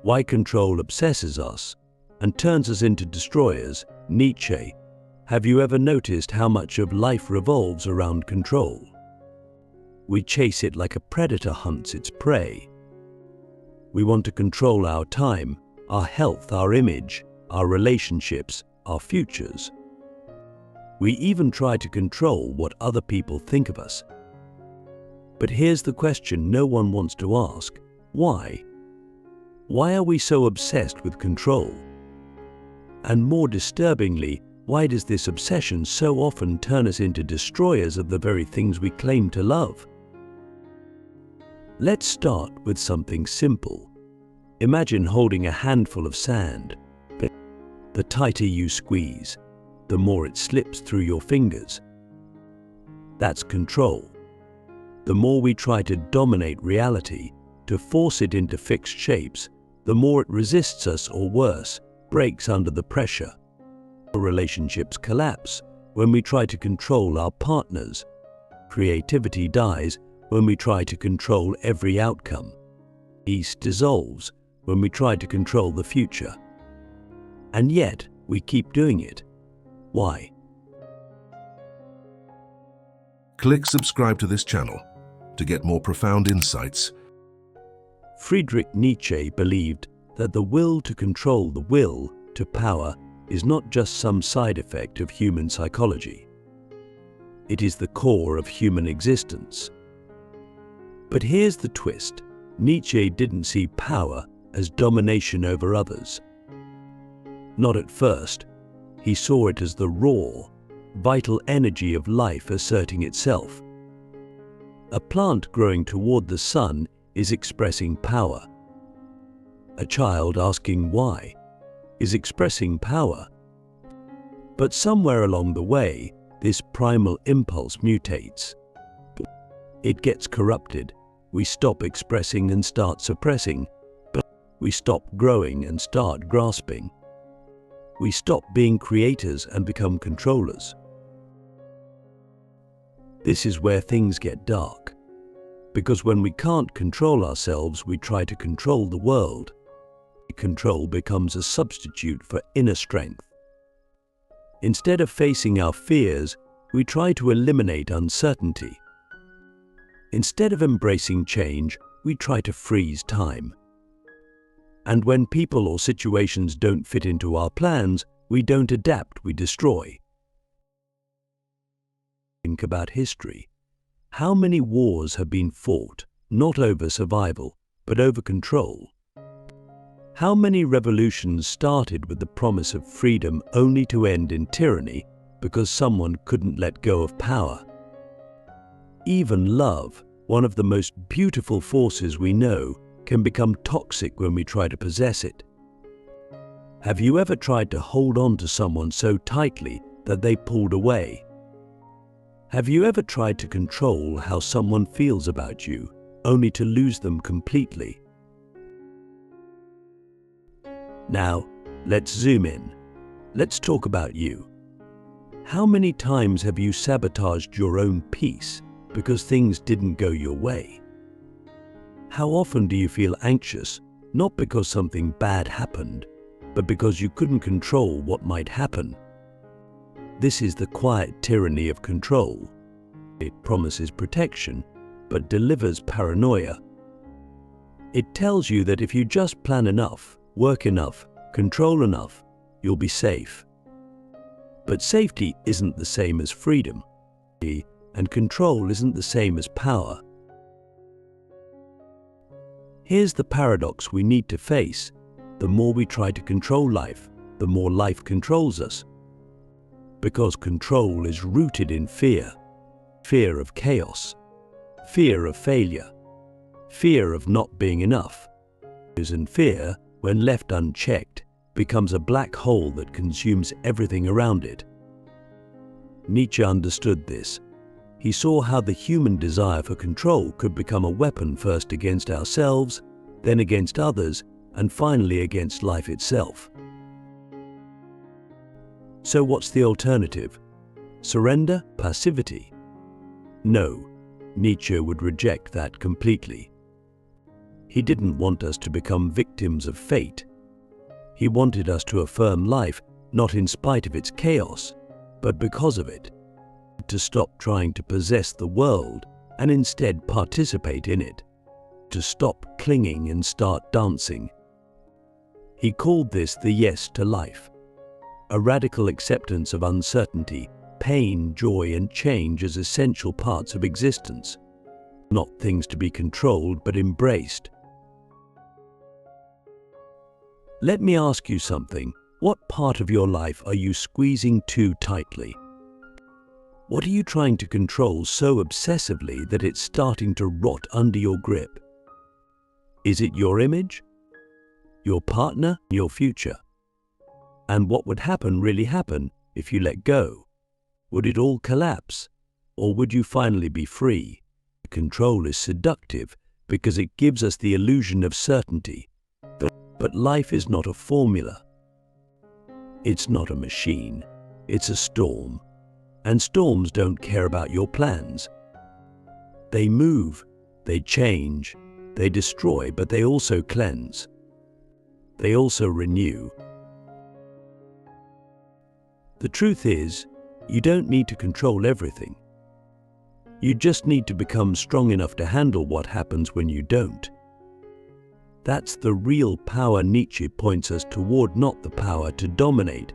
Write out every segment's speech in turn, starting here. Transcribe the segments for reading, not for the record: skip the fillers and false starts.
Why control obsesses us and turns us into destroyers. Nietzsche. Have you ever noticed how much of life revolves around control? We chase it like a predator hunts its prey. We want to control our time, our health, our image, our relationships, our futures. We even try to control what other people think of us. But here's the question no one wants to ask: why? Why are we so obsessed with control? And more disturbingly, why does this obsession so often turn us into destroyers of the very things we claim to love? Let's start with something simple. Imagine holding a handful of sand. The tighter you squeeze, the more it slips through your fingers. That's control. The more we try to dominate reality, to force it into fixed shapes, the more it resists us, or worse, breaks under the pressure. Relationships collapse when we try to control our partners. Creativity dies when we try to control every outcome. Peace dissolves when we try to control the future. And yet, we keep doing it. Why? Click subscribe to this channel to get more profound insights. Friedrich Nietzsche believed that the will to control the will to power is not just some side effect of human psychology. It is the core of human existence. But here's the twist. Nietzsche didn't see power as domination over others. Not at first. He saw it as the raw, vital energy of life asserting itself. A plant growing toward the sun is expressing power. A child asking why is expressing power. But somewhere along the way, this primal impulse mutates. It gets corrupted. We stop expressing and start suppressing. We stop growing and start grasping. We stop being creators and become controllers. This is where things get dark. Because when we can't control ourselves, we try to control the world. Control becomes a substitute for inner strength. Instead of facing our fears, we try to eliminate uncertainty. Instead of embracing change, we try to freeze time. And when people or situations don't fit into our plans, we don't adapt, we destroy. Think about history. How many wars have been fought, not over survival, but over control? How many revolutions started with the promise of freedom only to end in tyranny because someone couldn't let go of power? Even love, one of the most beautiful forces we know, can become toxic when we try to possess it. Have you ever tried to hold on to someone so tightly that they pulled away? Have you ever tried to control how someone feels about you, only to lose them completely? Now, let's zoom in. Let's talk about you. How many times have you sabotaged your own peace because things didn't go your way? How often do you feel anxious, not because something bad happened, but because you couldn't control what might happen? This is the quiet tyranny of control. It promises protection, but delivers paranoia. It tells you that if you just plan enough, work enough, control enough, you'll be safe. But safety isn't the same as freedom, and control isn't the same as power. Here's the paradox we need to face. The more we try to control life, the more life controls us. Because control is rooted in fear. Fear of chaos. Fear of failure. Fear of not being enough. And fear, when left unchecked, becomes a black hole that consumes everything around it. Nietzsche understood this. He saw how the human desire for control could become a weapon, first against ourselves, then against others, and finally against life itself. So what's the alternative? Surrender? Passivity? No, Nietzsche would reject that completely. He didn't want us to become victims of fate. He wanted us to affirm life, not in spite of its chaos, but because of it. To stop trying to possess the world and instead participate in it. To stop clinging and start dancing. He called this the yes to life, a radical acceptance of uncertainty, pain, joy, and change as essential parts of existence, not things to be controlled but embraced. Let me ask you something. What part of your life are you squeezing too tightly? What are you trying to control so obsessively that it's starting to rot under your grip? Is it your image, your partner, your future? And what would really happen if you let go? Would it all collapse? Or would you finally be free? Control is seductive because it gives us the illusion of certainty. But life is not a formula. It's not a machine. It's a storm. And storms don't care about your plans. They move, they change, they destroy, but they also cleanse. They also renew. The truth is, you don't need to control everything. You just need to become strong enough to handle what happens when you don't. That's the real power Nietzsche points us toward, not the power to dominate,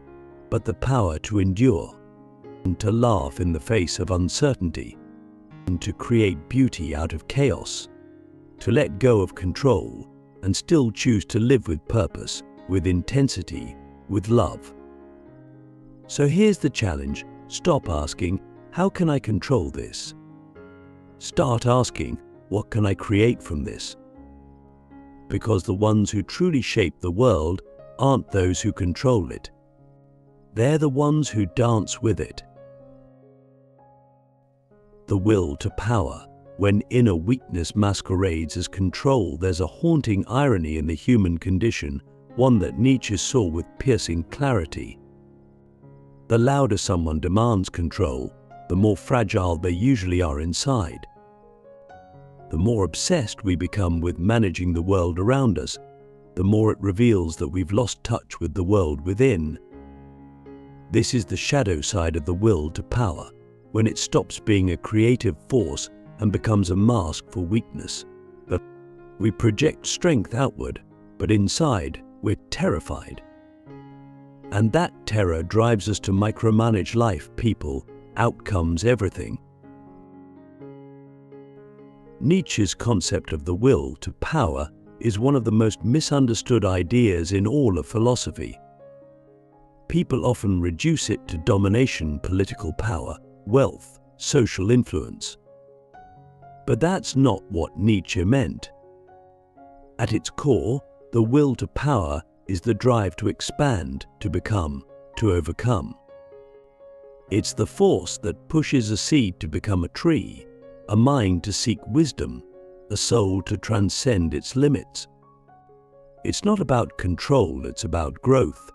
but the power to endure, and to laugh in the face of uncertainty, and to create beauty out of chaos, to let go of control and still choose to live with purpose, with intensity, with love. So here's the challenge. Stop asking, how can I control this? Start asking, what can I create from this? Because the ones who truly shape the world aren't those who control it. They're the ones who dance with it. The will to power. When inner weakness masquerades as control, there's a haunting irony in the human condition, one that Nietzsche saw with piercing clarity. The louder someone demands control, the more fragile they usually are inside. The more obsessed we become with managing the world around us, the more it reveals that we've lost touch with the world within. This is the shadow side of the will to power, when it stops being a creative force and becomes a mask for weakness. But we project strength outward, but inside we're terrified. And that terror drives us to micromanage life, people, outcomes, everything. Nietzsche's concept of the will to power is one of the most misunderstood ideas in all of philosophy. People often reduce it to domination, political power, wealth, social influence. But that's not what Nietzsche meant. At its core, the will to power is the drive to expand, to become, to overcome. It's the force that pushes a seed to become a tree, a mind to seek wisdom, a soul to transcend its limits. It's not about control, it's about growth.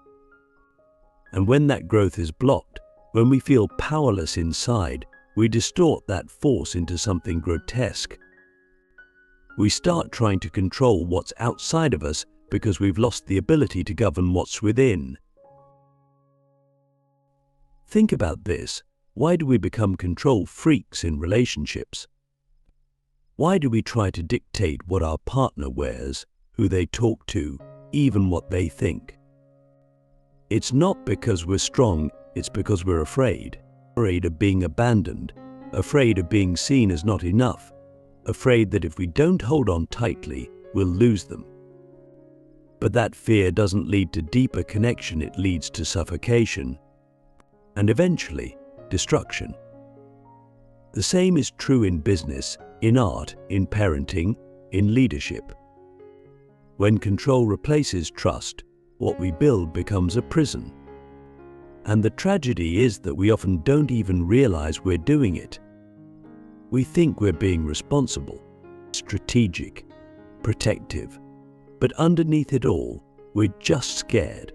And when that growth is blocked, when we feel powerless inside, we distort that force into something grotesque. We start trying to control what's outside of us because we've lost the ability to govern what's within. Think about this. Why do we become control freaks in relationships? Why do we try to dictate what our partner wears, who they talk to, even what they think? It's not because we're strong, it's because we're afraid. Afraid of being abandoned, afraid of being seen as not enough, afraid that if we don't hold on tightly, we'll lose them. But that fear doesn't lead to deeper connection, it leads to suffocation, and eventually, destruction. The same is true in business, in art, in parenting, in leadership. When control replaces trust, what we build becomes a prison. And the tragedy is that we often don't even realize we're doing it. We think we're being responsible, strategic, protective, but underneath it all, we're just scared.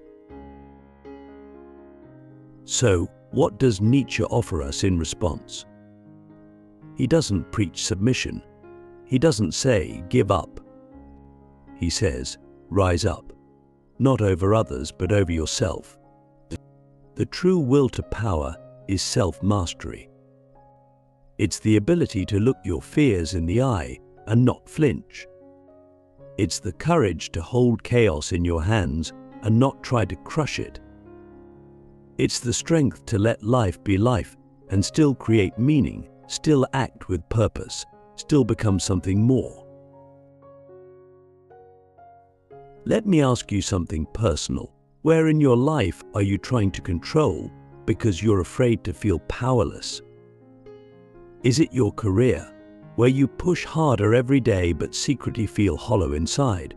So, what does Nietzsche offer us in response? He doesn't preach submission. He doesn't say, give up. He says, rise up, not over others but over yourself. The true will to power is self-mastery. It's the ability to look your fears in the eye and not flinch. It's the courage to hold chaos in your hands and not try to crush it. It's the strength to let life be life and still create meaning, still act with purpose, still become something more. Let me ask you something personal. Where in your life are you trying to control because you're afraid to feel powerless? Is it your career, where you push harder every day but secretly feel hollow inside?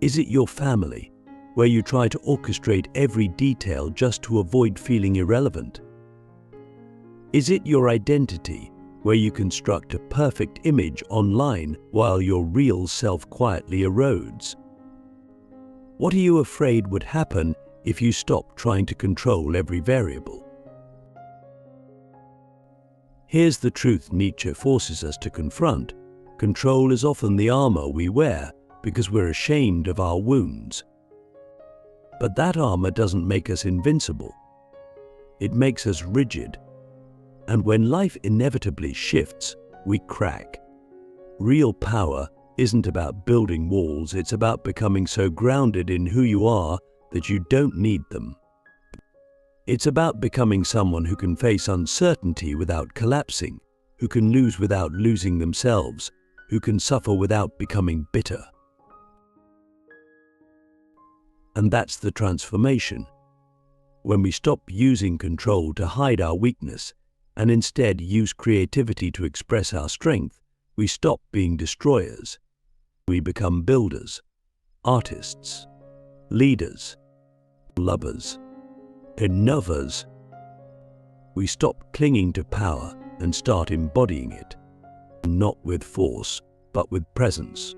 Is it your family, where you try to orchestrate every detail just to avoid feeling irrelevant? Is it your identity, where you construct a perfect image online while your real self quietly erodes? What are you afraid would happen if you stopped trying to control every variable? Here's the truth Nietzsche forces us to confront. Control is often the armor we wear because we're ashamed of our wounds. But that armor doesn't make us invincible. It makes us rigid. And when life inevitably shifts, we crack. Real power isn't about building walls, it's about becoming so grounded in who you are that you don't need them. It's about becoming someone who can face uncertainty without collapsing, who can lose without losing themselves, who can suffer without becoming bitter. And that's the transformation. When we stop using control to hide our weakness and instead use creativity to express our strength, we stop being destroyers. We become builders, artists, leaders, lovers, innovers. We stop clinging to power and start embodying it, not with force, but with presence,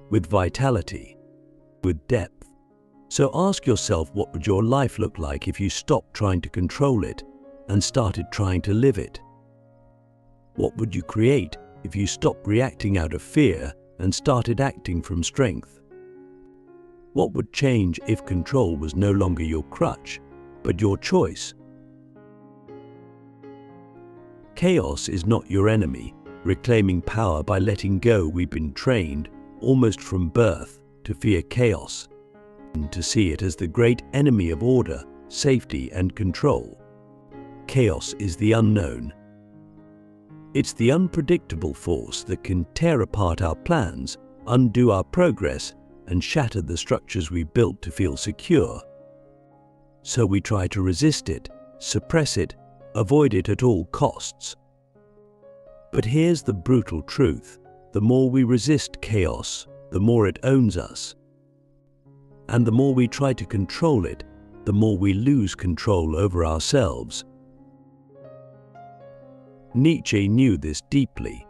with vitality, with depth. So ask yourself, what would your life look like if you stopped trying to control it and started trying to live it? What would you create if you stopped reacting out of fear and started acting from strength? What would change if control was no longer your crutch, but your choice? Chaos is not your enemy. Reclaiming power by letting go, we've been trained, almost from birth, to fear chaos, and to see it as the great enemy of order, safety, and control. Chaos is the unknown. It's the unpredictable force that can tear apart our plans, undo our progress, and shatter the structures we built to feel secure. So we try to resist it, suppress it, avoid it at all costs. But here's the brutal truth. The more we resist chaos, the more it owns us. And the more we try to control it, the more we lose control over ourselves. Nietzsche knew this deeply.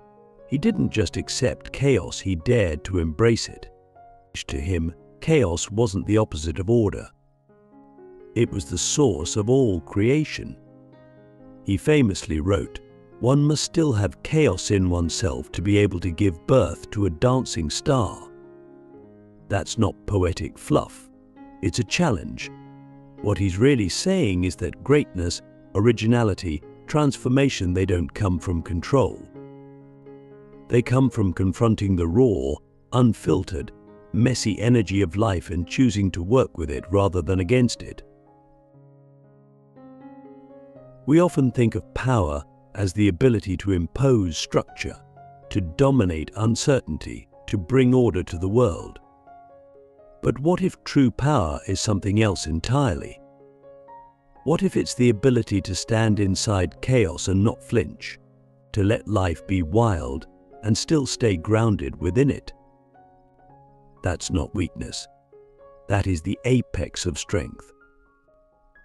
He didn't just accept chaos, he dared to embrace it. To him, chaos wasn't the opposite of order. It was the source of all creation. He famously wrote, "One must still have chaos in oneself to be able to give birth to a dancing star." That's not poetic fluff. It's a challenge. What he's really saying is that greatness, originality, transformation, they don't come from control. They come from confronting the raw, unfiltered, messy energy of life and choosing to work with it rather than against it. We often think of power as the ability to impose structure, to dominate uncertainty, to bring order to the world. But what if true power is something else entirely? What if it's the ability to stand inside chaos and not flinch, to let life be wild and still stay grounded within it? That's not weakness. That is the apex of strength.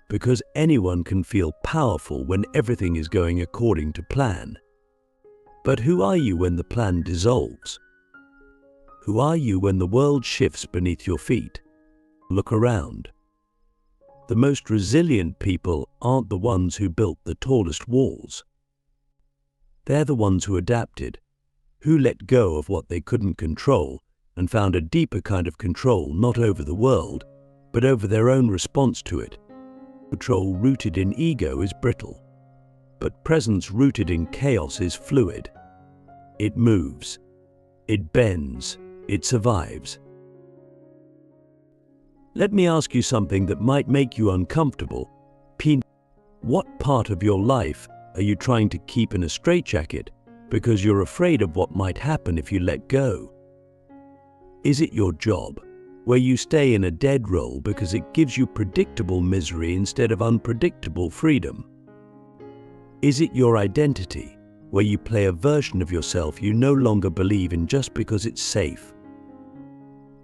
Because anyone can feel powerful when everything is going according to plan. But who are you when the plan dissolves? Who are you when the world shifts beneath your feet? Look around. The most resilient people aren't the ones who built the tallest walls. They're the ones who adapted, who let go of what they couldn't control and found a deeper kind of control not over the world, but over their own response to it. Control rooted in ego is brittle, but presence rooted in chaos is fluid. It moves, it bends, it survives. Let me ask you something that might make you uncomfortable. What part of your life are you trying to keep in a straitjacket because you're afraid of what might happen if you let go? Is it your job, where you stay in a dead role because it gives you predictable misery instead of unpredictable freedom? Is it your identity, where you play a version of yourself you no longer believe in just because it's safe?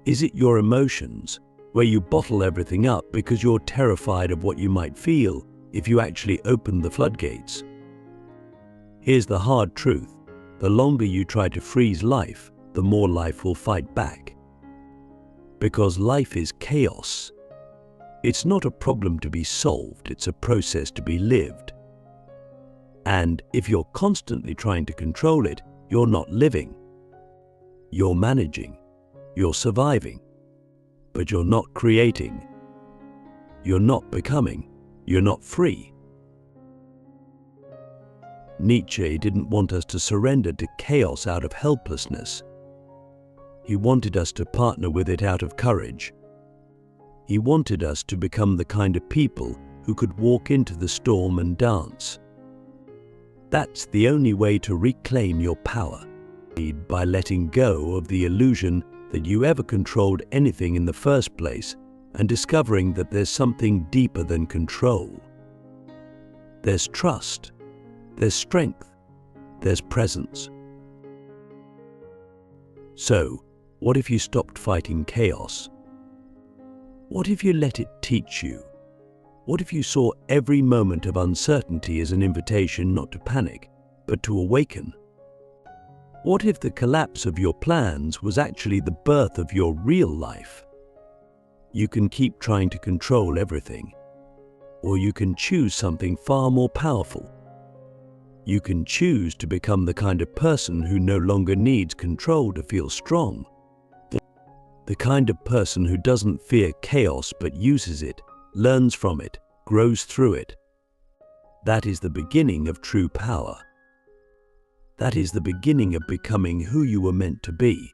Is it your emotions, where you bottle everything up because you're terrified of what you might feel if you actually open the floodgates? Here's the hard truth. The longer you try to freeze life, the more life will fight back. Because life is chaos. It's not a problem to be solved, it's a process to be lived. And if you're constantly trying to control it, you're not living. You're managing. You're surviving. But you're not creating. You're not becoming. You're not free. Nietzsche didn't want us to surrender to chaos out of helplessness. He wanted us to partner with it out of courage. He wanted us to become the kind of people who could walk into the storm and dance. That's the only way to reclaim your power, by letting go of the illusion that you ever controlled anything in the first place and discovering that there's something deeper than control. There's trust, there's strength, there's presence. So, what if you stopped fighting chaos? What if you let it teach you? What if you saw every moment of uncertainty as an invitation not to panic, but to awaken? What if the collapse of your plans was actually the birth of your real life? You can keep trying to control everything, or you can choose something far more powerful. You can choose to become the kind of person who no longer needs control to feel strong. The kind of person who doesn't fear chaos but uses it, learns from it, grows through it. That is the beginning of true power. That is the beginning of becoming who you were meant to be.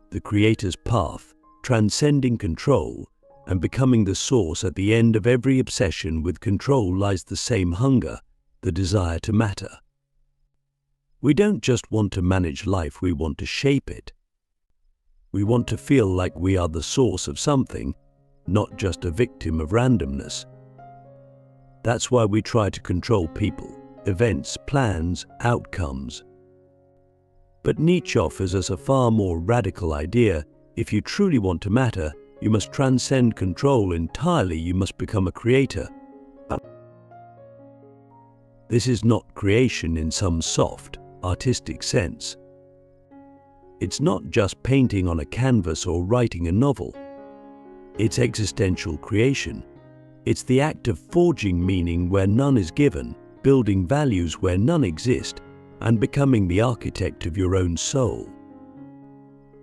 The Creator's path, transcending control, and becoming the source at the end of every obsession with control lies the same hunger, the desire to matter. We don't just want to manage life, we want to shape it. We want to feel like we are the source of something, not just a victim of randomness. That's why we try to control people, events, plans, outcomes. But Nietzsche offers us a far more radical idea. If you truly want to matter, you must transcend control entirely. You must become a creator. This is not creation in some soft, artistic sense. It's not just painting on a canvas or writing a novel. It's existential creation. It's the act of forging meaning where none is given, building values where none exist, and becoming the architect of your own soul.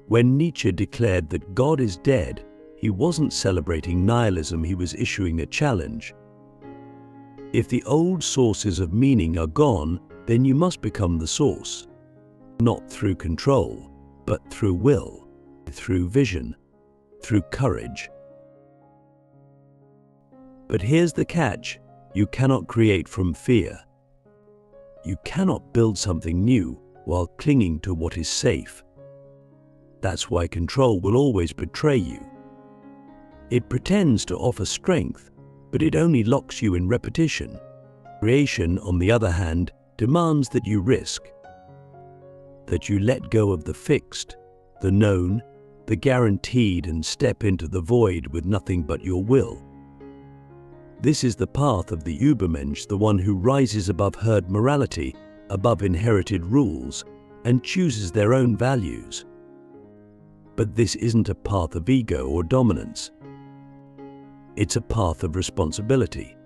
When Nietzsche declared that God is dead, he wasn't celebrating nihilism, he was issuing a challenge. If the old sources of meaning are gone, then you must become the source. Not through control, but through will, through vision, through courage. But here's the catch: you cannot create from fear. You cannot build something new while clinging to what is safe. That's why control will always betray you. It pretends to offer strength, but it only locks you in repetition. Creation, on the other hand, demands that you risk, that you let go of the fixed, the known, the guaranteed, and step into the void with nothing but your will. This is the path of the Übermensch, the one who rises above herd morality, above inherited rules, and chooses their own values. But this isn't a path of ego or dominance. It's a path of responsibility,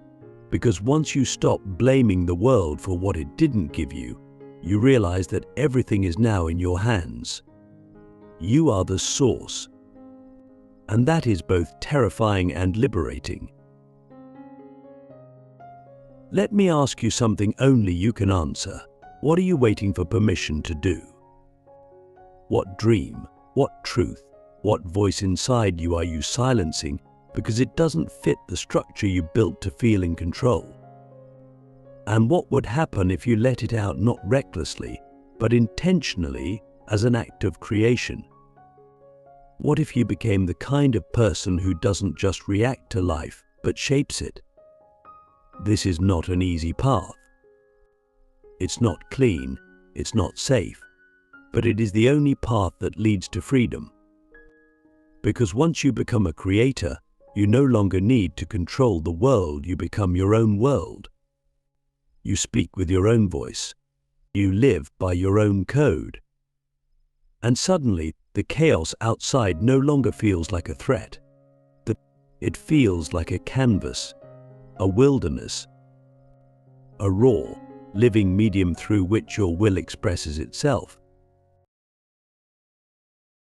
because once you stop blaming the world for what it didn't give you, you realize that everything is now in your hands. You are the source. And that is both terrifying and liberating. Let me ask you something only you can answer. What are you waiting for permission to do? What dream, what truth, what voice inside you are you silencing because it doesn't fit the structure you built to feel in control? And what would happen if you let it out not recklessly, but intentionally as an act of creation? What if you became the kind of person who doesn't just react to life, but shapes it? This is not an easy path. It's not clean, it's not safe, but it is the only path that leads to freedom. Because once you become a creator, you no longer need to control the world, you become your own world. You speak with your own voice. You live by your own code. And suddenly, the chaos outside no longer feels like a threat. It feels like a canvas, a wilderness, a raw, living medium through which your will expresses itself.